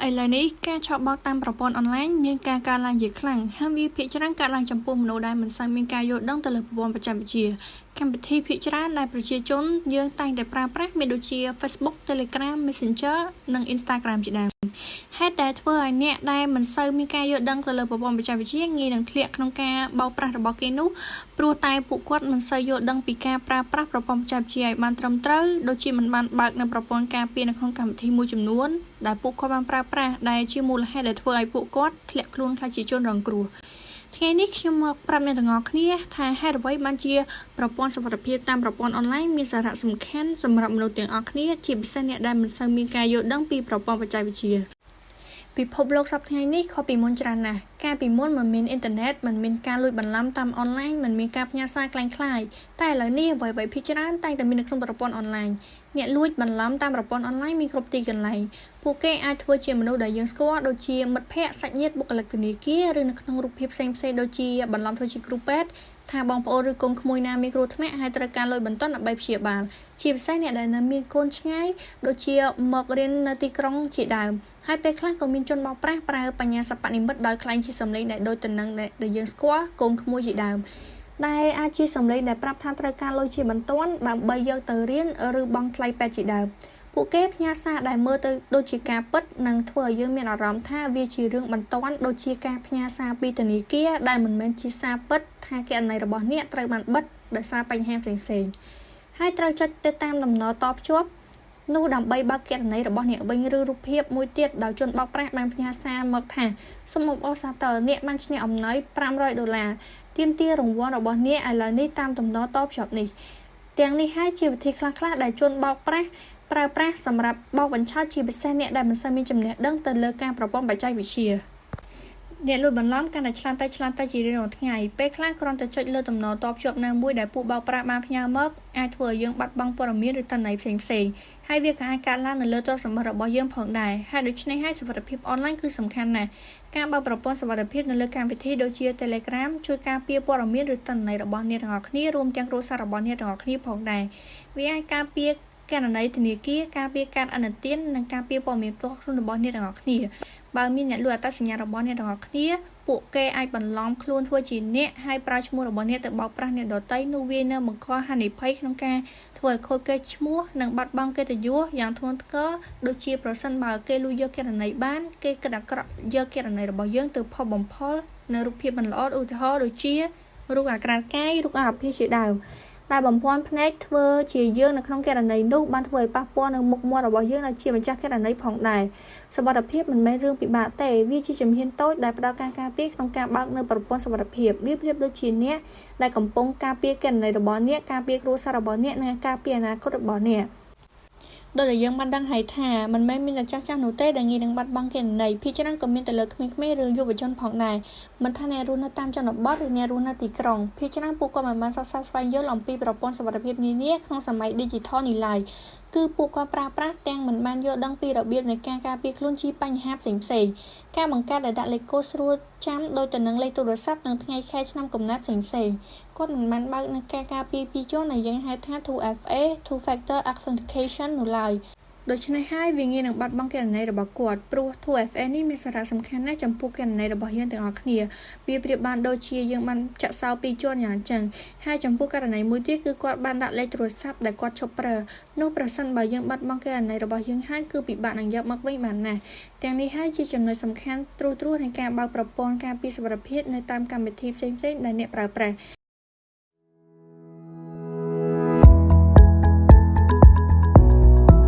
ឥឡូវនេះការឆបោកតាមប្រព័ន្ធអនឡាញមានការកើនឡើងជាខ្លាំងហើយវាភាគច្រើនកើតឡើងចំពោះមនុស្សដែលមិនសូវមានការយល់ដឹងទៅលើប្រព័ន្ធបច្ចេកវិទ្យាកម្មវិធីភាគច្រើនដែលប្រជាជនយើងតែងតែប្រើប្រាស់មានដូចជា Facebook Telegram Messenger និង Instagram ជាដើមហេតុដែលធ្វើឲ្យអ្នកដែលមិនសូវមានការយល់ដឹងទៅលើប្រព័ន្ធបច្ចេកវិទ្យាងាយនឹងធ្លាក់ក្នុងការបោកប្រាស់របស់គេនោះព្រោះតែពួកគាត់មិនសូវយល់ដឹងពីការប្រើប្រាស់ប្រព័ន្ធបច្ចេកវិទ្យាឲ្យបានត្រឹមត្រូវដូចជាមិនបានបើកនៅប្រព័ន្ធការពារនៅក្នុងកម្មវិធីមួយចំនួនដែលពួកគាត់បានប្រើប្រាស់ដែលជាមូលហេតុដែលធ្វើឲ្យពួកគាត់ធ្លាក់ខ្លួនខ្លះជាជនរងគ្រោះថ្ងៃនេះខ្ញុំមកប្រាប់អ្នកទាំងអស់គ្នាថាហេតុអ្វីបានជាប្រព័ន្ធសុវត្ថិភាពតាមប្រព័ន្ធអនឡាញមានសារៈសំខាន់សម្រាប់មនុស្សទាំងអស់គ្នាជាពិសេសអ្នកដែលមិនសូវមានការយល់ដឹងពីប្រព័ន្ធបច្ចេកវិទ្យាពិភពលោកសប្តាហ៍ថ្ងៃនេះខុសពីមុនច្រើនណាស់កាលពីមុនមិនមានអ៊ីនធឺណិតមិនមានការលួចបន្លំតាមអនឡាញមិនមានការផ្ញើសារคล้ายៗតែឥឡូវនេះអ្វីៗភាគច្រើនតែងតែមាននៅក្នុងប្រព័ន្ធអនឡាញអ្នកលួចបន្លំតាមប្រព័ន្ធអនឡាញមានគ្រប់ទីកន្លែងពួកគេអាចធ្វើជាមនុស្សដែលយើងស្គាល់ដូចជាមិត្តភ័ក្តិសាច់ញាតិបុគ្គលិកធនាគារឬនៅក្នុងរូបភាពផ្សេងៗដូចជាបន្លំធ្វើជាគ្រូពេទ្យថាបងប្អូនឬកូនក្មួយណាមានគ្រោះថ្នាក់ហើយត្រូវការលុយបន្ទាន់ដើម្បីព្យាបាលជាពិសេសអ្នកដែលនៅមានកូនឆ្ងាយដូចជាមករៀននៅទីក្រុងជាដើមហើយពេលខ្លះក៏មានជនបោកប្រាស់ប្រើបញ្ញាសិប្បនិម្មិតដោយខ្លែងជាសម្លេងដែលដូចទៅនឹងដែលយើងស្គាល់កូនក្មួយជាដើមដែលអាចជាសម្លេងដែលប្រាប់ថាត្រូវការលុយជាបន្ទាន់ដើម្បីយកទៅរៀនឬបង់ថ្លៃពេទ្យជាដើមពួកគេផ្ញើសារដែលមើលទៅដូចជាការពិតនិងធ្វើឲ្យយើងមានអារម្មណ៍ថាវាជារឿងបន្ទាន់ដូចជាការផ្ញើសារពីធនាគារដែលមិនមែនជាសារពិតថាគណនីរបស់អ្នកត្រូវបានបិទដោយសារបញ្ហាផ្សេងៗហើយត្រូវចុចទៅតាមដំណរតភ្ជាប់នោះដើម្បីបើកគណនីរបស់អ្នកវិញឬរូបភាពមួយទៀតដោយជនបោកប្រាស់បានផ្ញើសារមកថាសូមអបអរសាទរអ្នកបានឈ្នះអំណោយ$500ទាមទាររង្វាន់របស់អ្នកឥឡូវនេះតាមដំណរតភ្ជាប់នេះទាំងនេះហើយជាវិធីខ្លះៗដែលជនបោកប្រាស់ប្រើប្រាស់សម្រាប់បោកបញ្ឆោតជាពិសេសអ្នកដែលមិនសូវមានចំណេះដឹងទៅលើការប្រព័ន្ធបច្ចេកវិទ្យាអ្នកលួចបន្លំកាន់តែឆ្លាតទៅជារៀងរាល់ថ្ងៃពេលខ្លះគ្រាន់តែចុចលើដំណរតភ្ជាប់ណាមួយដែលពួកបោកប្រាស់បានផ្ញើមកអាចធ្វើឲ្យយើងបាត់បង់ព័ត៌មានឬទិន្នន័យផ្សេងៗហើយវាក៏អាចកើតឡើងនៅលើទ្រព្យសម្បត្តិរបស់យើងផងដែរហើយដូច្នេះហើយសុវត្ថិភាពអនឡាញគឺសំខាន់ណាស់ការបើកប្រព័ន្ធសុវត្ថិភាពនៅលើកម្មវិធីដូចជា Telegram ជួយការពារព័ត៌មានឬទិន្នន័យរបស់អ្នកទាំងអស់គ្នារួមទាំងគ្រួសាររបស់អ្នកទាំងអស់គ្នាផងដែរវាអាចការពារគណនីធនាគារការពារការអនុទាននិងការពារព័ត៌មានផ្ទាល់ខ្លួនរបស់អ្នកទាំងអស់គ្នាបើមានអ្នកលួចអត្តសញ្ញាណរបស់អ្នកទាំងអស់គ្នាពួកគេអាចបន្លំខ្លួនធ្វើជាអ្នកហើយប្រើឈ្មោះរបស់អ្នកទៅបោកប្រាស់អ្នកដទៃនោះវានៅបង្កហានិភ័យក្នុងការធ្វើឲ្យខូចកេរ្តិ៍ឈ្មោះនិងបាត់បង់កិត្តិយសយ៉ាងធ្ងន់ធ្ងរដូចជាប្រសិនបើគេលួចយកគណនីបានគេគិតអាក្រក់យកគណនីរបស់យើងទៅផុសបំផុលនៅរូបភាពមិនល្អឧទាហរណ៍ដូចជារូបអាក្រាតកាយរូបអាភិជាដើមដែលបំភាន់ភ្នែកធ្វើជាយើងនៅក្នុងគណនីនោះបានធ្វើឲ្យប៉ះពាល់នៅមុខមាត់របស់យើងដែលជាម្ចាស់គណនីផងដែរសុវត្ថិភាពមិនមែនរឿងពិបាកទេវាជាជំហានតូចដែលផ្ដល់ការការពារក្នុងការបើកនៅប្រព័ន្ធសុវត្ថិភាពវាប្រៀបដូចជាអ្នកដែលកំពុងការពារគណនីរបស់អ្នកការពារគ្រួសាររបស់អ្នកនិងការពារអនាគតរបស់អ្នកដោយដែលយើងបានដឹងហើយថាមិនមែនមានតែចាស់ៗនោះទេដែលងាយនឹងបាត់បង់គណនីភាគច្រើនក៏មានទៅលើក្មេងៗឬយុវជនផងដែរមិនថាអ្នករស់នៅតាមជនបទឬអ្នករស់នៅទីក្រុងភាគច្រើនពួកគាត់មិនបានសិក្សាស្វែងយល់អំពីប្រព័ន្ធសុវត្ថិភាពនានាក្នុងសម័យ Digital នេះឡើយគឺពួកគាត់ប្រើប្រាស់ទាំងមិនបានយល់ដឹងពីរបៀបនៃការការពារខ្លួនជាបញ្ហាផ្សេងៗការបង្កើតដែលដាក់លេខកូដស្រួលចាំដោយទៅនឹងលេខទូរស័ព្ទនិងថ្ងៃខែឆ្នាំកំណើតផ្សេងៗគាត់មិនបានបើកនៅការការពារពីរជាន់ដែលយើងហៅថា 2FA Two Factor Authentication នោះឡើយដូច្នេះហើយវាងាយនឹងបាត់បង់គណនីរបស់គាត់ព្រោះ 2FA នេះមានសារៈសំខាន់ណាស់ចំពោះគណនីរបស់យើងទាំងអស់គ្នាវាប្រៀបបានដូចជាយើងបានចាក់សោពីរជាន់យ៉ាងអញ្ចឹងហើយចំពោះករណីមួយទៀតគឺគាត់បានដាក់លេខទូរស័ព្ទដែលគាត់ឈប់ប្រើនោះប្រសិនបើយើងបាត់បង់គណនីរបស់យើងហើយគឺពិបាកនឹងយកមកវិញបានណាស់ទាំងនេះហើយជាចំណុចសំខាន់ទ្រង់នៃការបើកប្រព័ន្ធការពារសុវត្ថិភាពនៅតាមកម្មវិធីផ្សេងៗដែលអ្នកប្រើប្រាស់